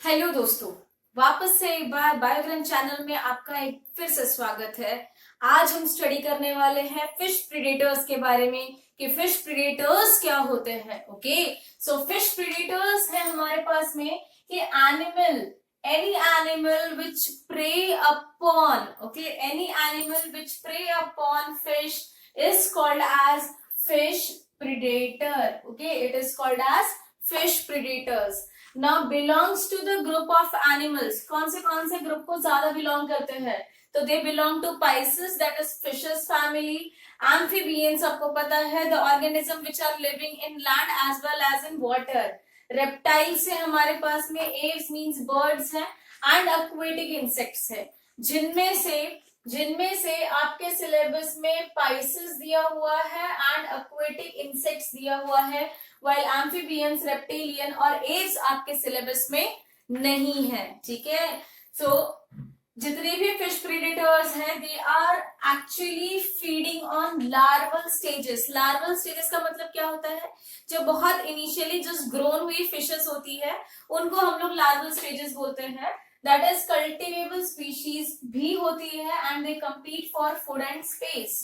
Hello दोस्तों, वापस से एक बार बायोग्राम चैनल में आपका एक फिर से स्वागत है। आज हम स्टडी करने वाले हैं फिश प्रीडेटर्स के बारे में कि फिश प्रीडेटर्स क्या होते हैं। ओके, सो फिश प्रीडेटर्स है हमारे पास में कि any animal which prey upon, okay, any animal which prey upon fish is called as fish predator. Okay, it is called as fish predators. Now belongs to the group of animals. कौन से group को ज्यादा belong करते हैं? तो they belong to Pisces, that is fishes family. Amphibians आपको पता है, the organism which are living in land as well as in water. Reptiles है हमारे पास में, एव्स मींस बर्ड्स है, एंड एक्वेटिक इंसेक्ट्स है। जिनमें से आपके सिलेबस में पाइसेस दिया हुआ है एंड एक्वेटिक इंसेक्ट्स दिया हुआ है, वाइल एम्फीबियंस, रेप्टिलियन और एव्स आपके सिलेबस में नहीं है। ठीक है, सो जितने भी फिश प्रीडेटर्स हैं they are actually feeding on larval stages. Larval stages का मतलब क्या होता है? जो बहुत इनिशियली जस्ट ग्रोन हुई फिशेस होती है उनको हम लोग लार्वल स्टेजेस बोलते हैं। दैट इज कल्टिवेबल स्पीशीज भी होती है and they compete for food and space.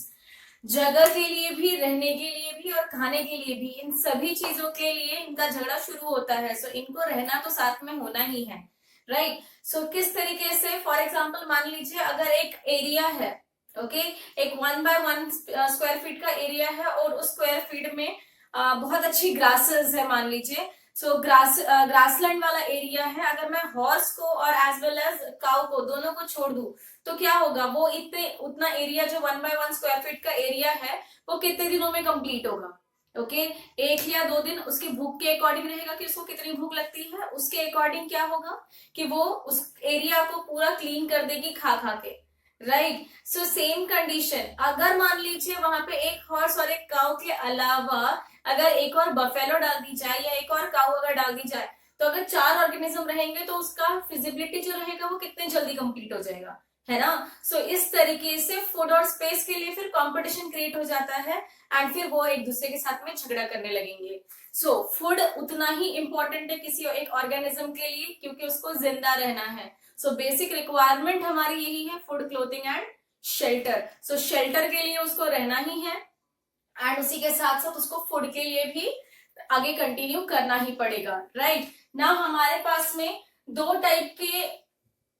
जगह के लिए भी, रहने के लिए भी और खाने के लिए भी, इन सभी चीजों के लिए इनका झगड़ा शुरू होता है। सो इनको रहना तो साथ में होना ही है, राइट। सो किस तरीके से, फॉर एग्जाम्पल मान लीजिए अगर एक एरिया है, ओके, एक 1 by 1 स्क्वायर फीट का एरिया है और उस स्क्वायर फीट में बहुत अच्छी ग्रासेस है मान लीजिए। सो ग्रासलैंड वाला एरिया है। अगर मैं हॉर्स को और एज वेल एज काउ को, दोनों को छोड़ दूं तो क्या होगा? वो उतना एरिया जो 1 by 1 स्क्वायर फीट का एरिया है वो कितने दिनों में कंप्लीट होगा? ओके, 1 या 2 दिन उसकी भूख के अकॉर्डिंग रहेगा कि उसको कितनी भूख लगती है, उसके अकॉर्डिंग क्या होगा कि वो उस एरिया को पूरा क्लीन कर देगी खा खा के, राइट। सो सेम कंडीशन, अगर मान लीजिए वहां पे एक हॉर्स और एक काउ के अलावा अगर एक और बफेलो डाल दी जाए या एक और काउ अगर डाल दी जाए, तो अगर 4 ऑर्गेनिज्म रहेंगे तो उसका फिजिबिलिटी जो रहेगा वो कितने जल्दी कंप्लीट हो जाएगा, है ना। सो इस तरीके से फूड और स्पेस के लिए फिर कंपटीशन क्रिएट हो जाता है एंड फिर वो एक दूसरे के साथ में झगड़ा करने लगेंगे। सो फूड उतना ही इंपॉर्टेंट है किसी एक ऑर्गेनिज्म के लिए क्योंकि उसको जिंदा रहना है। सो बेसिक रिक्वायरमेंट हमारी यही है, food, clothing and shelter. So shelter के लिए उसको रहना ही है एंड उसी के साथ साथ उसको फूड के लिए भी आगे कंटिन्यू करना ही पड़ेगा, राइट ना। हमारे पास में 2 टाइप के,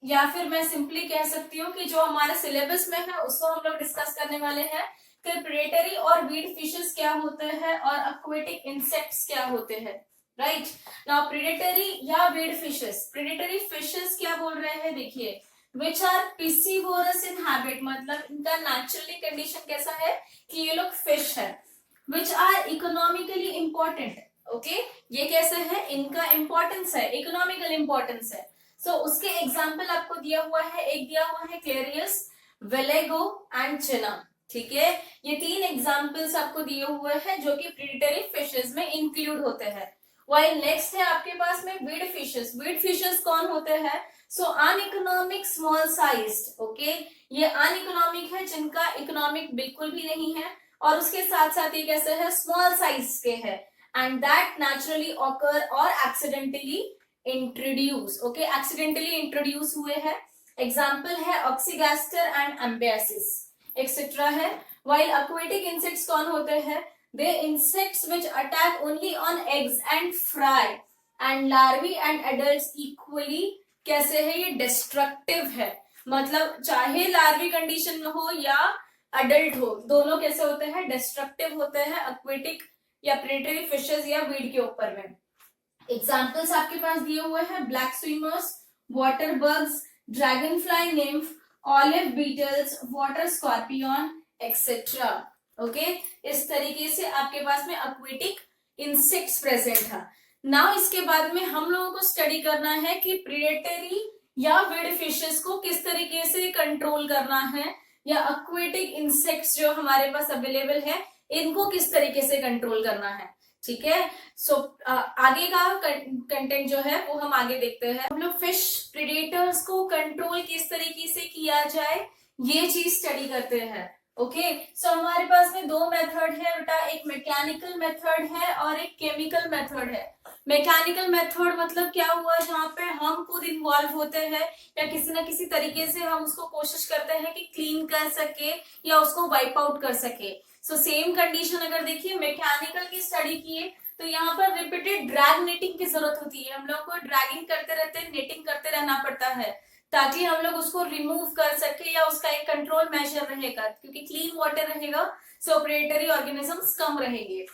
या फिर मैं सिंपली कह सकती हूँ कि जो हमारे सिलेबस में है उसको हम लोग डिस्कस करने वाले हैं कि प्रेडेटरी और वीड फिशेस क्या होते हैं और एक्वेटिक इंसेक्ट्स क्या होते हैं, राइट। नाउ प्रेडेटरी या वीड फिशेस, प्रेडेटरी फिशेस क्या बोल रहे हैं देखिए, विच आर पिसिवोरस इन हैबिट, मतलब इनका नेचुरली कंडीशन कैसा है कि ये लोग फिश है। Which are economically important, okay, ये कैसे है, इनका इंपॉर्टेंस है, इकोनॉमिकल इंपॉर्टेंस है। सो उसके एग्जाम्पल आपको दिया हुआ है, एक दिया हुआ है क्लेरियस, वेलेगो एंड चिना। ठीक है, ये 3 एग्जाम्पल्स आपको दिए हुए हैं जो कि प्रीडेटरी फिशेस में इंक्लूड होते हैं। वाइल नेक्स्ट है आपके पास में वीड फिशेस। वीड फिशेस कौन होते हैं? सो अनइकोनॉमिक स्मॉल साइज्ड, ओके, ये अनइकोनॉमिक है जिनका इकोनॉमिक बिल्कुल भी नहीं है और उसके साथ साथ ये कैसे है, स्मॉल साइज के है एंड दैट नेचुरली ऑकर और accidentally introduce, okay, accidentally introduce हुए हैं। एग्जाम्पल है ऑक्सीगैस्टर एंड एम्बियासिस एक्सेट्रा है। वाइल एक्वेटिक इंसेक्ट्स कौन होते हैं? They insects which attack only on eggs and fry and larvae and adults equally, कैसे है ये, डिस्ट्रक्टिव है। मतलब चाहे लार्वी कंडीशन में हो या अडल्ट हो, दोनों कैसे होते हैं, डिस्ट्रक्टिव होते हैं एक्वेटिक या प्रेडेटरी फिशेस या वीड के ऊपर में। एग्जाम्पल्स आपके पास दिए हुए हैं, black swimmers, water bugs, dragon fly nymph, olive beetles, water scorpion etcetera. Okay, इस तरीके से आपके पास में एक्वेटिक इंसेक्ट्स प्रेजेंट है। नाउ इसके बाद में हम लोगों को स्टडी करना है कि प्रेडेटरी या वीड फिशेस को किस तरीके से कंट्रोल करना है या एक्वेटिक इंसेक्ट्स जो हमारे पास अवेलेबल है इनको किस तरीके से कंट्रोल करना है। ठीक है, सो आगे का कंटेंट जो है वो हम आगे देखते हैं। हम लोग फिश प्रेडेटर्स को कंट्रोल किस तरीके से किया जाए ये चीज स्टडी करते हैं। ओके। सो हमारे पास में दो मेथड है बेटा, एक मैकेनिकल मेथड है और एक केमिकल मेथड है। मैकेनिकल मेथड मतलब क्या हुआ, जहाँ पे हम खुद इन्वॉल्व होते हैं या किसी ना किसी तरीके से हम उसको कोशिश करते हैं कि क्लीन कर सके या उसको वाइप आउट कर सके। सो सेम कंडीशन अगर देखिए मैकेनिकल की स्टडी किए तो यहाँ पर रिपीटेड ड्रैग नेटिंग की जरूरत होती है। हम लोग को ड्रैगिंग करते रहते हैं, नेटिंग करते रहना पड़ता है ताकि हम लोग उसको रिमूव कर सके या उसका एक कंट्रोल मेजर रहेगा, क्योंकि क्लीन वाटर रहेगा सो प्रेडेटरी ऑर्गेनिजम्स कम रहेंगे।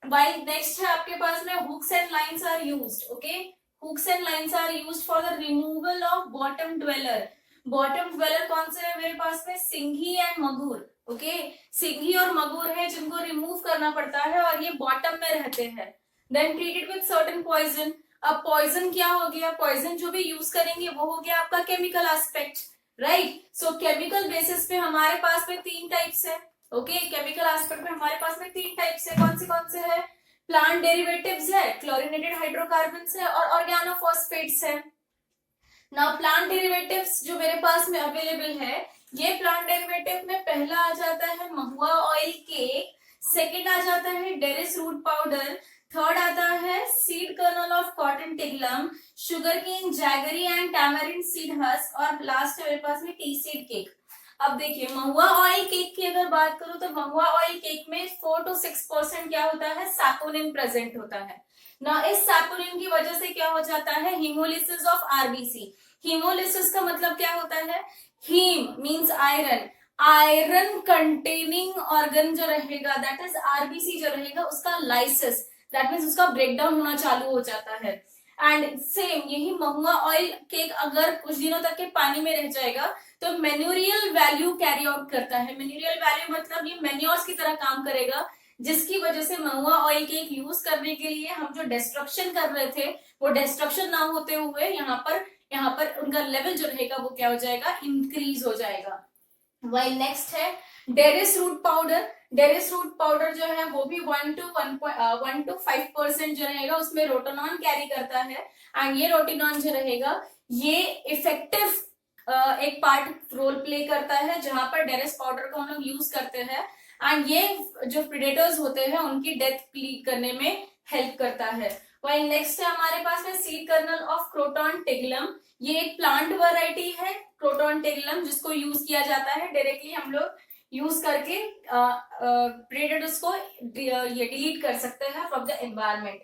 वाइल नेक्स्ट है आपके पास में hooks and lines are used. Okay, hooks and lines are used for the removal of bottom dweller. Bottom dweller कौन से है मेरे पास में, सिंघी एंड मगुर। ओके, सिंघी और मगुर है जिनको रिमूव करना पड़ता है और ये बॉटम में रहते हैं। Then treated with certain poison. अब पॉइजन क्या हो गया, पॉइजन जो भी यूज करेंगे वो हो गया आपका केमिकल एस्पेक्ट, राइट। सो केमिकल बेसिस पे हमारे पास में तीन टाइप्स है। ओके, केमिकल एस्पेक्ट में हमारे पास में तीन टाइप्स है। कौन से है, प्लांट डेरिवेटिव्स है, क्लोरीनेटेड हाइड्रोकार्बन्स है और ऑर्गेनोफॉस्फेट्स है। नाउ प्लांट डेरिवेटिव्स जो मेरे पास में अवेलेबल है, ये प्लांट डेरिवेटिव में पहला आ जाता है महुआ ऑयल केक, सेकेंड आ जाता है डेरिस रूट पाउडर, थर्ड आता है seed kernel of cotton tiglium, sugar cane jaggery and tamarind seed husk और लास्ट है मेरे पास में टी सीड केक। अब देखिए महुआ ऑयल केक की अगर बात करूं तो महुआ ऑयल केक में 4 to 6% क्या होता है, सैपोनिन प्रेजेंट होता है ना। इस सैपोनिन की वजह से क्या हो जाता है, हीमोलिसिस ऑफ आरबीसी। हीमोलिसिस का मतलब क्या होता है, heme means iron, iron containing organ जो रहेगा दैट इज आरबीसी जो रहेगा उसका लाइसिस, दैट मीन्स उसका ब्रेकडाउन होना चालू हो जाता है। एंड सेम यही महुआ ऑयल केक अगर कुछ दिनों तक के पानी में रह जाएगा तो मेन्यूरियल वैल्यू कैरी आउट करता है। मेन्यूरियल वैल्यू मतलब ये मेन्योर्स की तरह काम करेगा, जिसकी वजह से महुआ ऑयल केक यूज करने के लिए हम जो डिस्ट्रक्शन कर रहे थे वो डिस्ट्रक्शन ना होते हुए यहाँ पर उनका लेवल जो रहेगा वो क्या हो जाएगा, इंक्रीज हो जाएगा। वाइल नेक्स्ट है derris root powder. डेरिस root powder जो है वो भी 1 to 5% जो रहेगा उसमें रोटोनॉन कैरी करता है एंड ये रोटिनॉन जो रहेगा ये इफेक्टिव एक पार्ट रोल प्ले करता है जहां पर डेरिस पाउडर को हम लोग यूज करते हैं एंड ये जो प्रेडेटर्स होते हैं उनकी डेथ क्लीन करने में हेल्प करता है। वाइल नेक्स्ट है हमारे पास में सीड कर्नल ऑफ क्रोटॉन टिगलम। ये एक प्लांट वैरायटी है क्रोटॉन टिगलम जिसको यूज किया जाता है डायरेक्टली हम लोग यूज करके प्रेडेटर्स को ये डिलीट कर सकते हैं from the environment.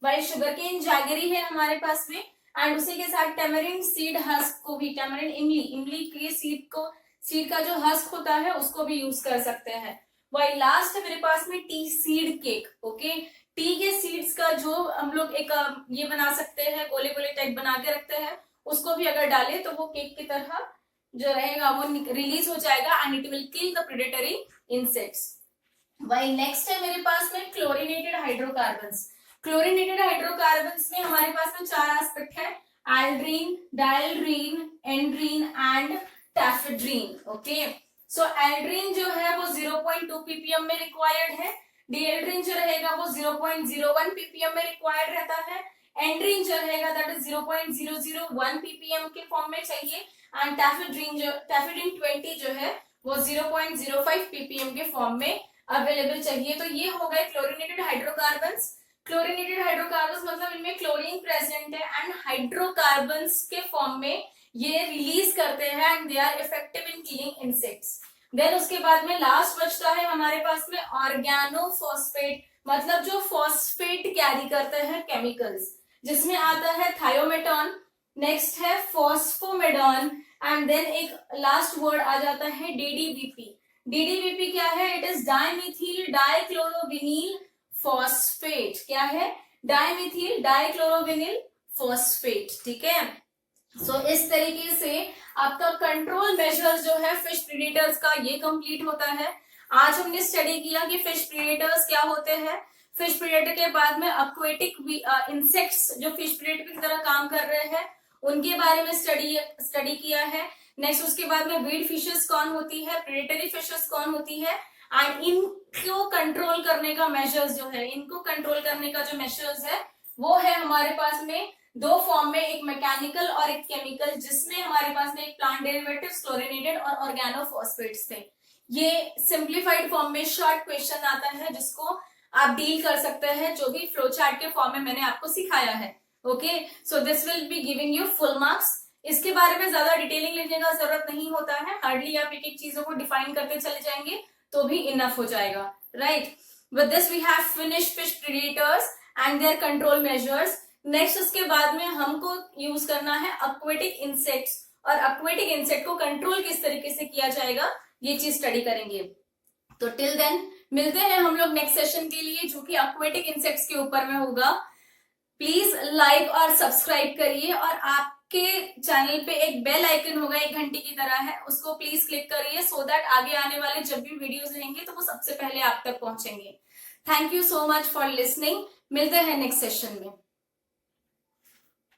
While sugar cane jaggery है हमारे पास में एंड उसी के साथ टैमरिन सीड हस्क को भी, टैमरिन इमली के सीड का जो हस्क होता है उसको भी यूज कर सकते हैं। वाइल लास्ट है मेरे पास में T seed cake. Okay, T के सीड्स का जो हम लोग एक ये बना सकते हैं, गोले गोले टाइप बना के रखते हैं, उसको भी अगर डाले तो वो केक की तरह जो रहेगा वो रिलीज हो जाएगा and it will kill the predatory insects. While next है मेरे पास में क्लोरीनेटेड हाइड्रोकार्बन्स। क्लोरीनेटेड हाइड्रोकार्बन्स में हमारे पास में चार एस्पेक्ट है, एल्ड्रीन, डायल्ड्रीन, एंड्रीन एंड टैफेड्रीन। ओके, सो एल्ड्रीन जो है वो 0.2 ppm में रिक्वायर्ड है, डिएल्ड्रीन जो रहेगा वो 0.01 ppm में रिक्वायर्ड रहता है, एंड्रीन जो रहेगा दैट इज 0.001 ppm के फॉर्म में चाहिए एंड टैफेड्रीन 20 जो है वो 0.05 ppm के फॉर्म में अवेलेबल चाहिए। तो ये हो गए क्लोरीनेटेड हाइड्रोकार्बन्स। क्लोरीनेटेड हाइड्रोकार्बन्स मतलब इनमें क्लोरीन प्रेजेंट है एंड हाइड्रोकार्बन्स के फॉर्म में ये रिलीज करते हैं and they are effective in killing insects. Then उसके बाद में लास्ट बचता है हमारे पास में ऑर्गेनोफॉस्फेट, मतलब जो फॉस्फेट कैरी करते हैं केमिकल्स, जिसमें आता है थायोमेटॉन, नेक्स्ट है फॉस्फोमेडॉन एंड देन एक लास्ट वर्ड आ जाता है डीडीबीपी। डीडीबीपी क्या है, इट इज डाइमिथिल डाइक्लोरोविनिल फॉस्फेट। क्या है, डाइमिथिल डाइक्लोरोविनिल फॉस्फेट। ठीक है, सो इस तरीके से आपका कंट्रोल मेजर्स जो है फिश प्रीडेटर्स का ये कंप्लीट होता है। आज हमने स्टडी किया कि फिश प्रीडेटर्स क्या होते हैं। फिश प्रीडेटर के बाद में एक्वेटिक इंसेक्ट्स जो फिश प्रीडेटर की तरह काम कर रहे हैं उनके बारे में स्टडी किया है। नेक्स्ट उसके बाद में वीड फिशेस कौन होती है, प्रेडेटरी फिशेस कौन होती है एंड इनको कंट्रोल करने का मेजर्स जो है, इनको कंट्रोल करने का जो मेजर्स है वो है हमारे पास में दो फॉर्म में, एक मैकेनिकल और एक केमिकल, जिसमें हमारे पास में एक प्लांट डेरिवेटिव्स क्लोरीनेटेड और ऑर्गेनोफॉस्फेट्स थे। ये सिंप्लीफाइड फॉर्म में शॉर्ट क्वेश्चन आता है जिसको आप डील कर सकते हैं, जो भी फ्लो चार्ट के फॉर्म में मैंने आपको सिखाया है। Okay, so this will be giving you full marks. इसके बारे में ज्यादा डिटेलिंग लेने का जरूरत नहीं होता है, हार्डली आप एक एक चीजों को डिफाइन करते चले जाएंगे तो भी इनफ हो जाएगा, right. With this we have finished fish predators and their control measures. Next उसके बाद में हमको यूज करना है एक्वेटिक इंसेक्ट्स, और एक्वेटिक इंसेक्ट को कंट्रोल किस तरीके से किया जाएगा ये चीज स्टडी करेंगे। तो टिल देन मिलते हैं हम लोग नेक्स्ट सेशन के लिए, जो कि एक्वेटिक इंसेक्ट्स के ऊपर में होगा। प्लीज लाइक और सब्सक्राइब करिए, और आपके चैनल पे एक बेल आइकन होगा, एक घंटी की तरह है, उसको प्लीज क्लिक करिए सो दैट आगे आने वाले जब भी वीडियोस रहेंगे तो वो सबसे पहले आप तक पहुंचेंगे। Thank you so much for listening. मिलते हैं नेक्स्ट सेशन में।